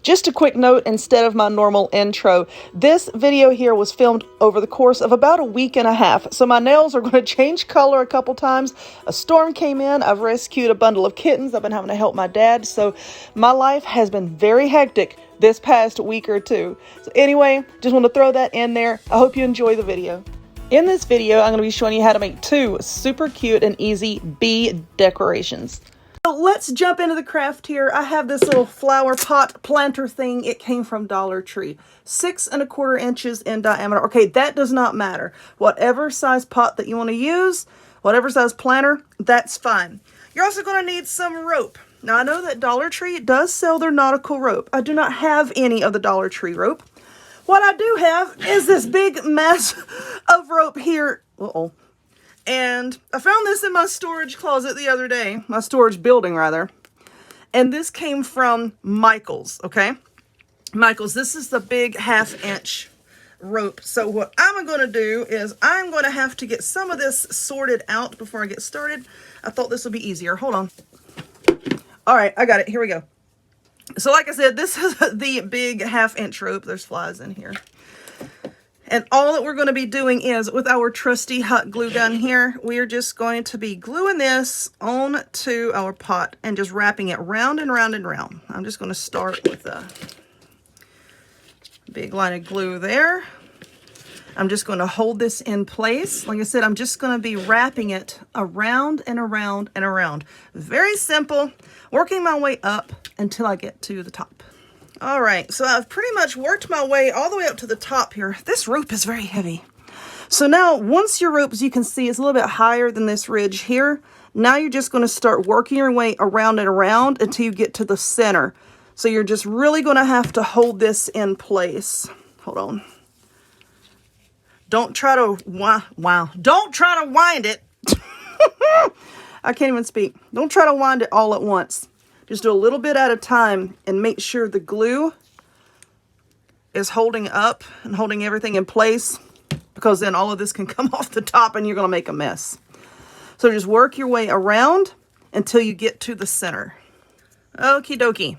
Just a quick note instead of my normal intro. This video here was filmed over the course of about a week and a half. So my nails are going to change color a couple times. A storm came in. I've rescued a bundle of kittens. I've been having to help my dad. So my life has been very hectic this past week or two. So anyway, just want to throw that in there. I hope you enjoy the video. In this video, I'm going to be showing you how to make two super cute and easy bee decorations. So let's jump into the craft here. I have this little flower pot planter thing. It came from Dollar Tree. 6 1/4 inches in diameter. Okay, that does not matter. Whatever size pot that you want to use, whatever size planter, that's fine. You're also going to need some rope. Now, I know that Dollar Tree does sell their nautical rope. I do not have any of the Dollar Tree rope. What I do have is this big mess of rope here. Uh-oh. And I found this in my storage closet the other day. My storage building, rather. And this came from Michael's, okay? Michael's, this is the big 1/2 inch rope. So what I'm going to do is I'm going to have to get some of this sorted out before I get started. I thought this would be easier. Hold on. All right, I got it. Here we go. So like I said, this is the big 1/2 inch rope. There's flies in here. And all that we're going to be doing is, with our trusty hot glue gun here, we are just going to be gluing this onto our pot and just wrapping it round and round and round. I'm just going to start with a big line of glue there. I'm just going to hold this in place. Like I said, I'm just going to be wrapping it around and around and around. Very simple, working my way up until I get to the top. All right, so I've pretty much worked my way all the way up to the top here. This rope is very heavy. So now, once your rope, as you can see, is a little bit higher than this ridge here, now you're just going to start working your way around and around until you get to the center. So you're just really going to have to hold this in place. Hold on. Don't try to, don't try to wind it. I can't even speak. Don't try to wind it all at once. Just do a little bit at a time and make sure the glue is holding up and holding everything in place, because then all of this can come off the top and you're going to make a mess. So just work your way around until you get to the center. Okie dokie.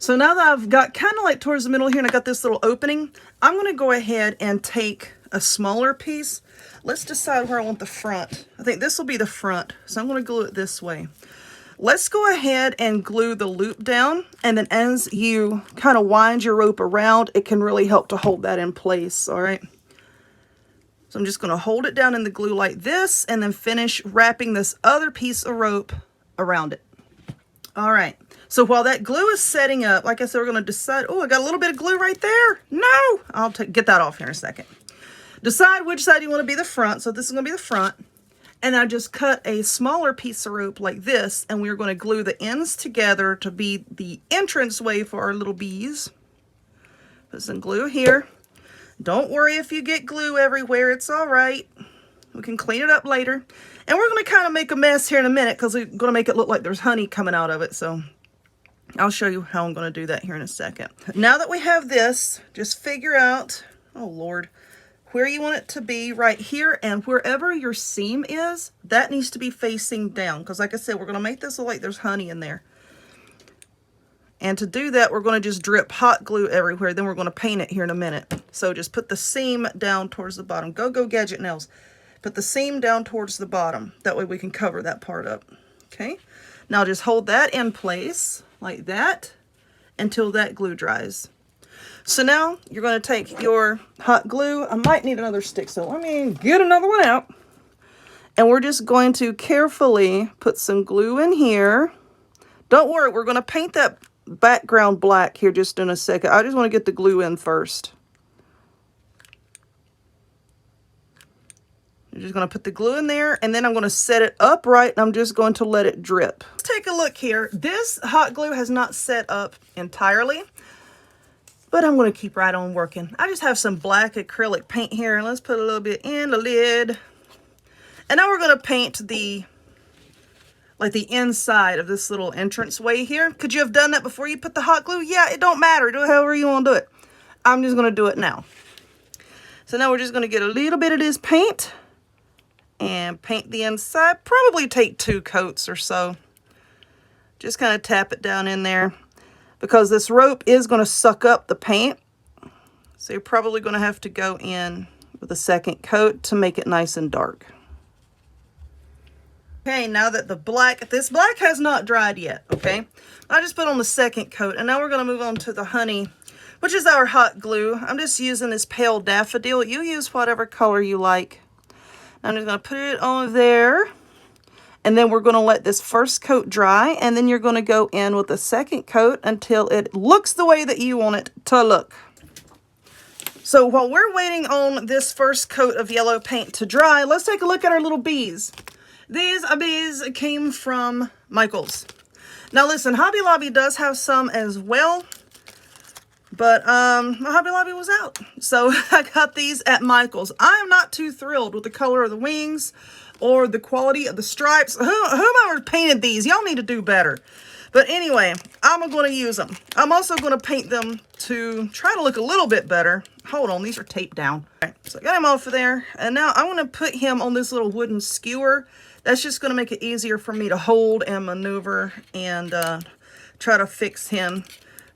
So now that I've got kind of like towards the middle here and I got this little opening, I'm going to go ahead and take a smaller piece. Let's decide where I want the front. I think this will be the front. So I'm going to glue it this way. Let's go ahead and glue the loop down, and then as you kind of wind your rope around, it can really help to hold that in place, all right? So I'm just going to hold it down in the glue like this, and then finish wrapping this other piece of rope around it. All right, so while that glue is setting up, like I said, we're going to decide, oh, I got a little bit of glue right there. No, I'll get that off here in a second. Decide which side you want to be the front, so this is going to be the front. And I just cut a smaller piece of rope like this, and we're going to glue the ends together to be the entrance way for our little bees. Put some glue here. Don't worry if you get glue everywhere, it's all right. We can clean it up later. And we're going to kind of make a mess here in a minute, because we're going to make it look like there's honey coming out of it. So I'll show you how I'm going to do that here in a second. Now that we have this, just figure out, oh Lord, where you want it to be right here, and wherever your seam is, that needs to be facing down, because like I said, we're going to make this look like there's honey in there. And to do that, we're going to just drip hot glue everywhere. Then we're going to paint it here in a minute. So just put the seam down towards the bottom. Go Gadget Nails. Put the seam down towards the bottom. That way we can cover that part up. Okay. Now just hold that in place like that until that glue dries. So now you're going to take your hot glue. I might need another stick, so let me get another one out. And we're just going to carefully put some glue in here. Don't worry, we're going to paint that background black here just in a second. I just want to get the glue in first. I'm just going to put the glue in there, and then I'm going to set it upright, and I'm just going to let it drip. Let's take a look here. This hot glue has not set up entirely, but I'm going to keep right on working. I just have some black acrylic paint here. Let's put a little bit in the lid. And now we're going to paint the inside of this little entranceway here. Could you have done that before you put the hot glue? Yeah, it don't matter. Do it however you want to do it. I'm just going to do it now. So now we're just going to get a little bit of this paint and paint the inside. Probably take 2 coats or so. Just kind of tap it down in there. because this rope is going to suck up the paint. So you're probably going to have to go in with a second coat to make it nice and dark. Okay, now that this black has not dried yet, okay? I just put on the second coat, and now we're going to move on to the honey, which is our hot glue. I'm just using this pale daffodil. You use whatever color you like. I'm just going to put it on there, and then we're going to let this first coat dry, and then you're going to go in with the second coat until it looks the way that you want it to look. So while we're waiting on this first coat of yellow paint to dry, let's take a look at our little bees. These bees came from Michael's. Now listen, Hobby Lobby does have some as well, but my Hobby Lobby was out. So I got these at Michael's. I am not too thrilled with the color of the wings or the quality of the stripes. Whomever painted these, y'all need to do better. But anyway, I'm going to use them. I'm also going to paint them to try to look a little bit better. Hold on, these are taped down. Okay, so I got him off of there. And now I'm going to put him on this little wooden skewer. That's just going to make it easier for me to hold and maneuver and try to fix him.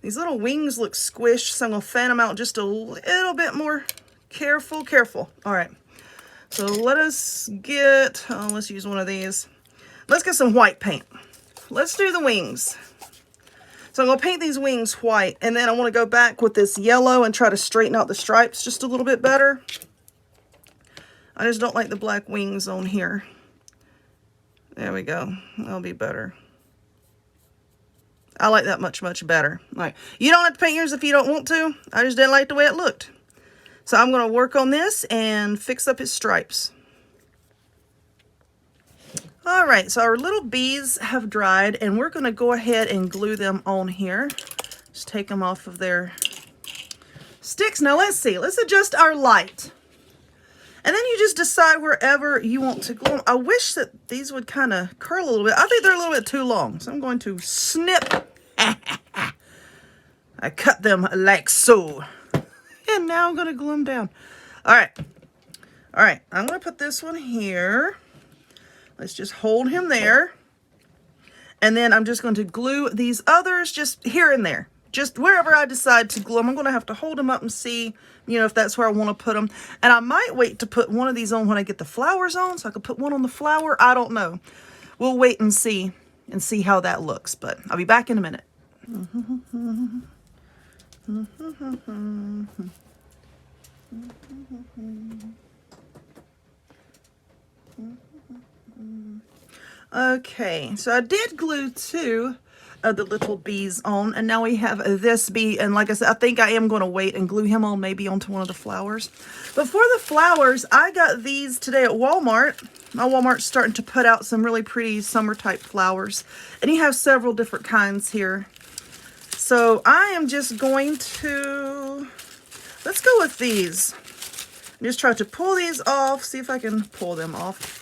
These little wings look squished, so I'm going to fan them out just a little bit more. Careful. All right. So let us get, let's use one of these. Let's get some white paint. Let's do the wings. So I'm going to paint these wings white, and then I want to go back with this yellow and try to straighten out the stripes just a little bit better. I just don't like the black wings on here. There we go. That'll be better. I like that much better. All right. You don't have to paint yours if you don't want to. I just didn't like the way it looked. So I'm going to work on this and fix up his stripes. All right, so our little bees have dried, and we're going to go ahead and glue them on here. Just take them off of their sticks. Now let's see. Let's adjust our light. And then you just decide wherever you want to glue them. I wish that these would kind of curl a little bit. I think they're a little bit too long, so I'm going to snip. I cut them like so. And now I'm going to glue them down. All right. I'm going to put this one here. Let's just hold him there. And then I'm just going to glue these others just here and there. Just wherever I decide to glue them. I'm going to have to hold them up and see, if that's where I want to put them. And I might wait to put one of these on when I get the flowers on, so I could put one on the flower. I don't know. We'll wait and see how that looks. But I'll be back in a minute. Okay, so I did glue two of the little bees on, and now we have this bee, and like I said, I think I am going to wait and glue him on maybe onto one of the flowers. But for the flowers, I got these today at Walmart. My Walmart's starting to put out some really pretty summer type flowers, and you have several different kinds here. So I am just going to, let's go with these. Just try to pull these off, see if I can pull them off.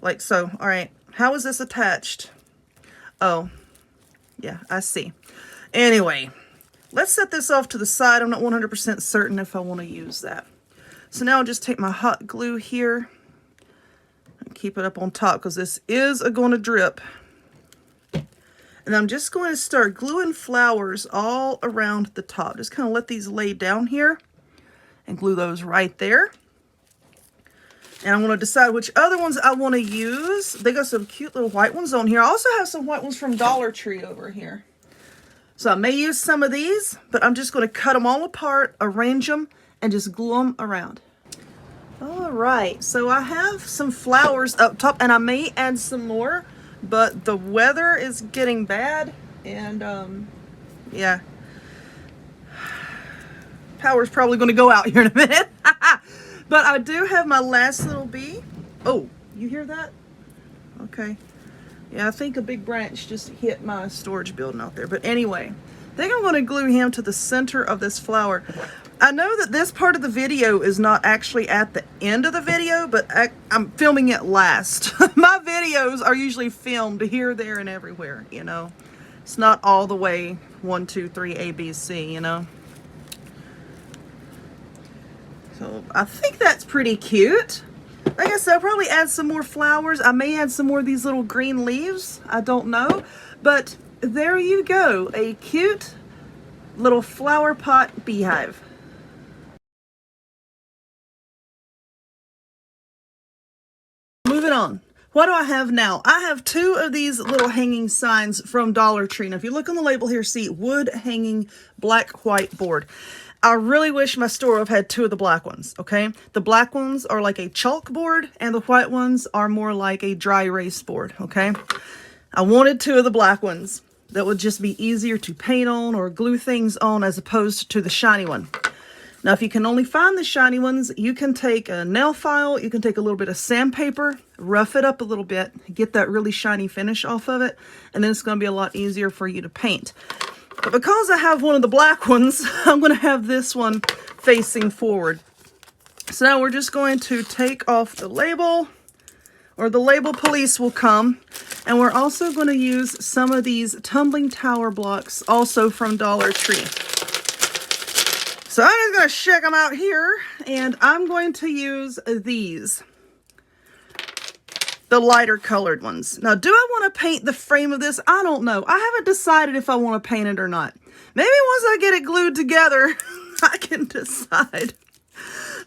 Like so. All right. How is this attached? Oh, yeah, I see. Anyway, let's set this off to the side. I'm not 100% certain if I want to use that. So now I'll just take my hot glue here and keep it up on top because this is going to drip. And I'm just going to start gluing flowers all around the top. Just kind of let these lay down here and glue those right there. And I'm going to decide which other ones I want to use. They got some cute little white ones on here. I also have some white ones from Dollar Tree over here. So I may use some of these, but I'm just going to cut them all apart, arrange them, and just glue them around. All right, so I have some flowers up top, and I may add some more, but the weather is getting bad, and yeah. Power's probably going to go out here in a minute. But I do have my last little bee. Oh, you hear that? Okay. Yeah, I think a big branch just hit my storage building out there. But anyway, I think I'm going to glue him to the center of this flower. I know that this part of the video is not actually at the end of the video, but I'm filming it last. My videos are usually filmed here, there, and everywhere, It's not all the way 1, 2, 3, A, B, C, So I think that's pretty cute. Like I said, I'll probably add some more flowers. I may add some more of these little green leaves. I don't know. But there you go, a cute little flower pot beehive. Moving on. What do I have now? I have two of these little hanging signs from Dollar Tree. Now, if you look on the label here, see wood hanging black white board. I really wish my store would have had two of the black ones, okay? The black ones are like a chalkboard, and the white ones are more like a dry erase board, okay? I wanted two of the black ones that would just be easier to paint on or glue things on as opposed to the shiny one. Now, if you can only find the shiny ones, you can take a nail file, you can take a little bit of sandpaper, rough it up a little bit, get that really shiny finish off of it, and then it's going to be a lot easier for you to paint. But because I have one of the black ones, I'm going to have this one facing forward. So now we're just going to take off the label, or the label police will come, and we're also going to use some of these tumbling tower blocks, also from Dollar Tree. So I'm just going to check them out here, and I'm going to use these, the lighter colored ones. Now, do I want to paint the frame of this? I don't know. I haven't decided if I want to paint it or not. Maybe once I get it glued together, I can decide.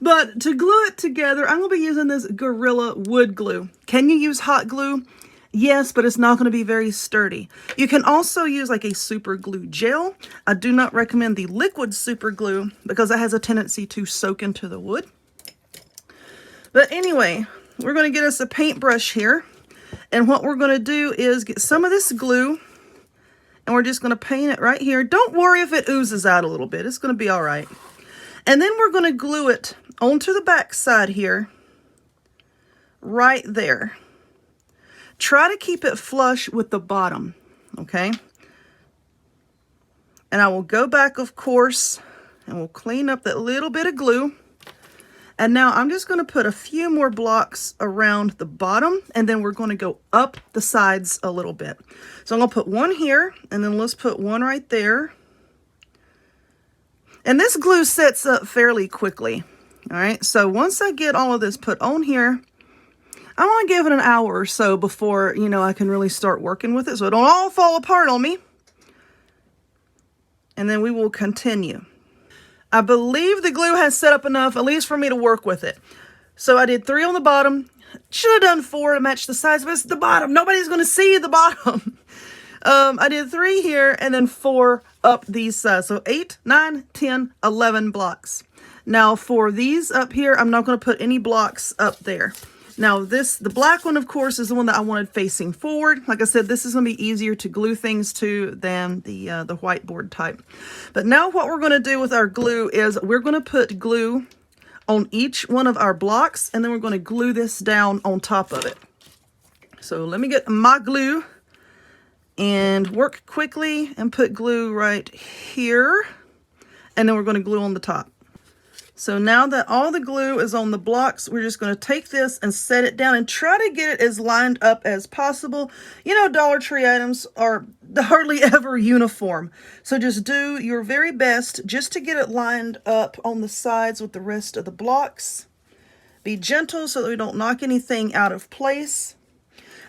But to glue it together, I'm going to be using this Gorilla wood glue. Can you use hot glue? Yes, but it's not going to be very sturdy. You can also use like a super glue gel. I do not recommend the liquid super glue because it has a tendency to soak into the wood. But anyway, we're going to get us a paintbrush here. And what we're going to do is get some of this glue, and we're just going to paint it right here. Don't worry if it oozes out a little bit. It's going to be all right. And then we're going to glue it onto the back side here, right there. Try to keep it flush with the bottom, okay? And I will go back, of course, and we'll clean up that little bit of glue. And now I'm just going to put a few more blocks around the bottom, and then we're going to go up the sides a little bit. So I'm going to put one here, and then let's put one right there. And this glue sets up fairly quickly, all right? So once I get all of this put on here, I want to give it an hour or so before, you know, I can really start working with it so it don't all fall apart on me. And then we will continue. I believe the glue has set up enough, at least for me to work with it. So I did 3 on the bottom. Should have done 4 to match the size, but it's the bottom. Nobody's going to see the bottom. I did 3 here and then 4 up these sides. So 8, 9, 10, 11 blocks. Now for these up here, I'm not going to put any blocks up there. Now the black one, of course, is the one that I wanted facing forward. Like I said, this is going to be easier to glue things to than the whiteboard type. But now what we're going to do with our glue is we're going to put glue on each one of our blocks, and then we're going to glue this down on top of it. So let me get my glue and work quickly and put glue right here, and then we're going to glue on the top. So now that all the glue is on the blocks, we're just going to take this and set it down and try to get it as lined up as possible. You know, Dollar Tree items are hardly ever uniform. So just do your very best just to get it lined up on the sides with the rest of the blocks. Be gentle so that we don't knock anything out of place.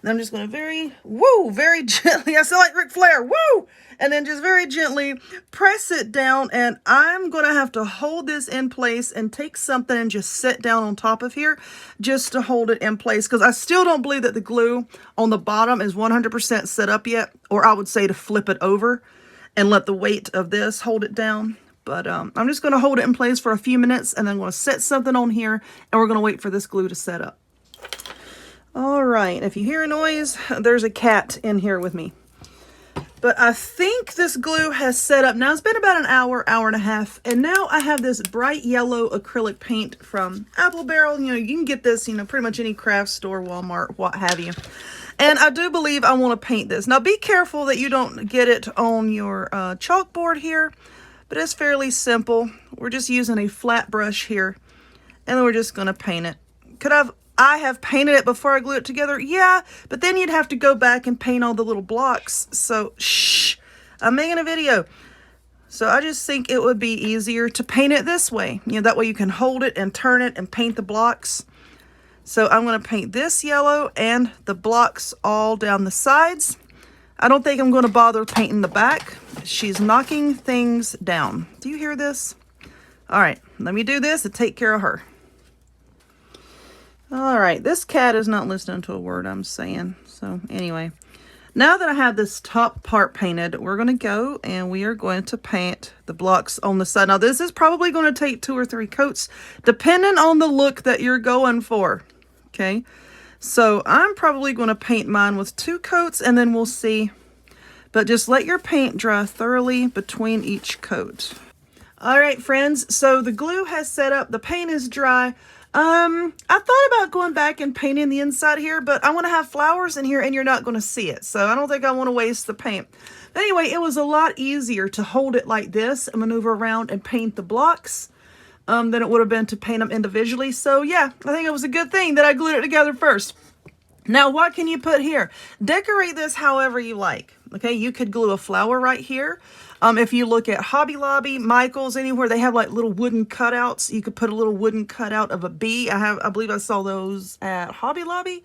And I'm just going to very gently, I sound like Ric Flair, woo! And then just very gently press it down, and I'm going to have to hold this in place and take something and just set down on top of here just to hold it in place, because I still don't believe that the glue on the bottom is 100% set up yet, or I would say to flip it over and let the weight of this hold it down. But I'm just going to hold it in place for a few minutes, and then I'm going to set something on here, and we're going to wait for this glue to set up. All right, if you hear a noise, there's a cat in here with me. But I think this glue has set up. Now, it's been about an hour, hour and a half, and now I have this bright yellow acrylic paint from Apple Barrel. You know, you can get this, you know, pretty much any craft store, Walmart, what have you. And I do believe I want to paint this. Now, be careful that you don't get it on your chalkboard here, but it's fairly simple. We're just using a flat brush here, and then we're just going to paint it. I have painted it before I glue it together. Yeah, but then you'd have to go back and paint all the little blocks. So, shh, I'm making a video. So I just think it would be easier to paint it this way. You know, that way you can hold it and turn it and paint the blocks. So I'm going to paint this yellow and the blocks all down the sides. I don't think I'm going to bother painting the back. She's knocking things down. Do you hear this? All right, let me do this and take care of her. All right, this cat is not listening to a word I'm saying. So anyway, now that I have this top part painted, we're going to go and we are going to paint the blocks on the side. Now this is probably going to take 2 or 3 coats, depending on the look that you're going for. Okay, so I'm probably going to paint mine with 2 coats and then we'll see. But just let your paint dry thoroughly between each coat. All right, friends, so the glue has set up, the paint is dry. I thought about going back and painting the inside here, but I want to have flowers in here and you're not going to see it. So I don't think I want to waste the paint. But anyway, it was a lot easier to hold it like this and maneuver around and paint the blocks than it would have been to paint them individually. So yeah, I think it was a good thing that I glued it together first. Now, what can you put here? Decorate this however you like. Okay, you could glue a flower right here. If you look at Hobby Lobby, Michael's, anywhere, they have like little wooden cutouts. You could put a little wooden cutout of a bee. I believe I saw those at Hobby Lobby.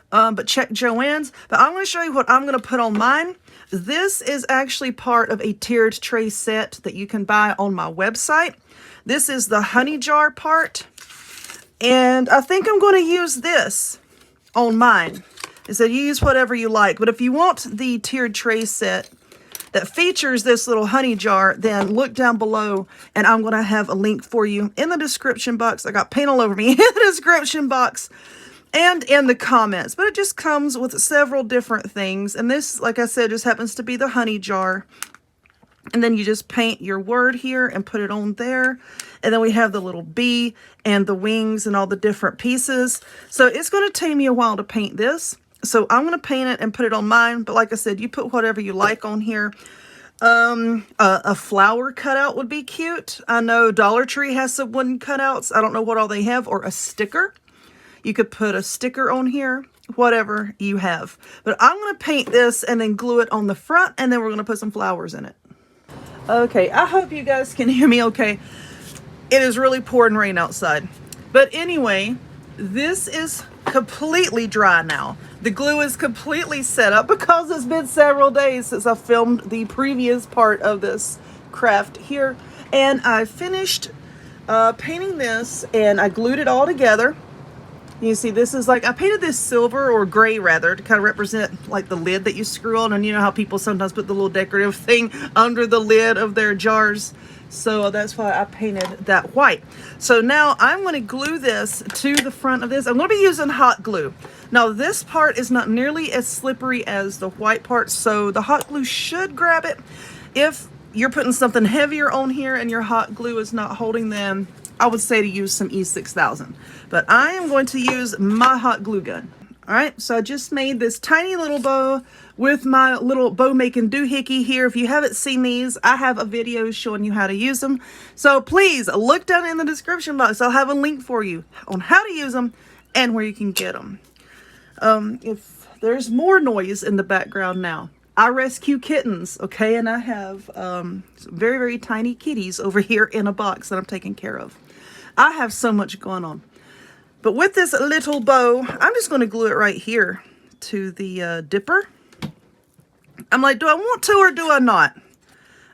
But check Joann's. But I'm going to show you what I'm going to put on mine. This is actually part of a tiered tray set that you can buy on my website. This is the honey jar part. And I think I'm going to use this on mine. It said use whatever you like. But if you want the tiered tray set that features this little honey jar, then look down below and I'm going to have a link for you in the description box. I got paint all over me in the description box and in the comments. But it just comes with several different things. And this, like I said, just happens to be the honey jar. And then you just paint your word here and put it on there. And then we have the little bee and the wings and all the different pieces. So it's going to take me a while to paint this. So I'm going to paint it and put it on mine. But like I said, you put whatever you like on here. A flower cutout would be cute. I know Dollar Tree has some wooden cutouts. I don't know what all they have. Or a sticker. You could put a sticker on here. Whatever you have. But I'm going to paint this and then glue it on the front. And then we're going to put some flowers in it. Okay, I hope you guys can hear me okay. It is really pouring rain outside. But anyway, this is completely dry now. The glue is completely set up because it's been several days since I filmed the previous part of this craft here. And I finished painting this and I glued it all together. You see, this is like, I painted this silver or gray rather to kind of represent like the lid that you screw on. And you know how people sometimes put the little decorative thing under the lid of their jars. So that's why I painted that white. So now I'm going to glue this to the front of this. I'm going to be using hot glue. Now this part is not nearly as slippery as the white part. So the hot glue should grab it. If you're putting something heavier on here and your hot glue is not holding them, I would say to use some E6000. But I am going to use my hot glue gun. All right, so I just made this tiny little bow with my little bow making doohickey here. If you haven't seen these, I have a video showing you how to use them. So please look down in the description box. I'll have a link for you on how to use them and where you can get them. If there's more noise in the background now, I rescue kittens, okay? And I have some very, very tiny kitties over here in a box that I'm taking care of. I have so much going on. But with this little bow, I'm just going to glue it right here to the dipper. I'm like, do I want to or do I not?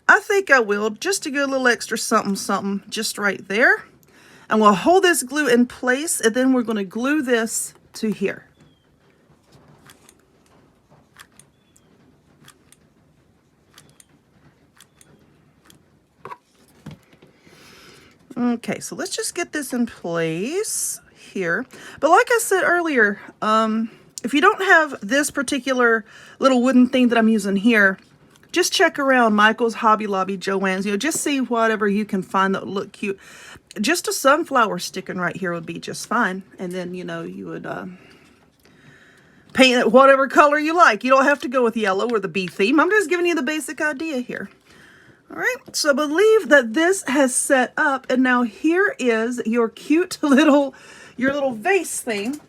I think I will, just to get a little extra something, something just right there. And we'll hold this glue in place, and then we're going to glue this to here. Okay, so let's just get this in place here. But like I said earlier, if you don't have this particular little wooden thing that I'm using here, just check around Michael's, Hobby Lobby, Joann's, just see whatever you can find that would look cute. Just a sunflower sticking right here would be just fine. And then, you would paint it whatever color you like. You don't have to go with yellow or the bee theme. I'm just giving you the basic idea here. All right, so I believe that this has set up, and now here is your cute little, your little vase thing.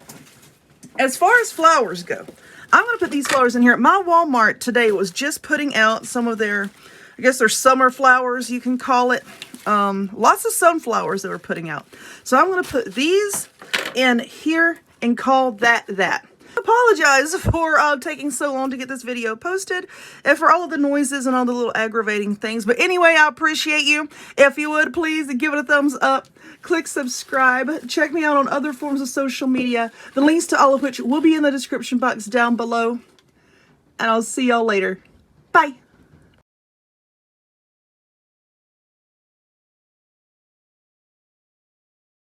As far as flowers go, I'm going to put these flowers in here. My Walmart today was just putting out some of their, I guess they're summer flowers, you can call it. Lots of sunflowers that we're putting out. So I'm going to put these in here and call that that. Apologize for taking so long to get this video posted and for all of the noises and all the little aggravating things. But anyway, I appreciate you. If you would, please give it a thumbs up. Click subscribe. Check me out on other forms of social media. The links to all of which will be in the description box down below. And I'll see y'all later. Bye.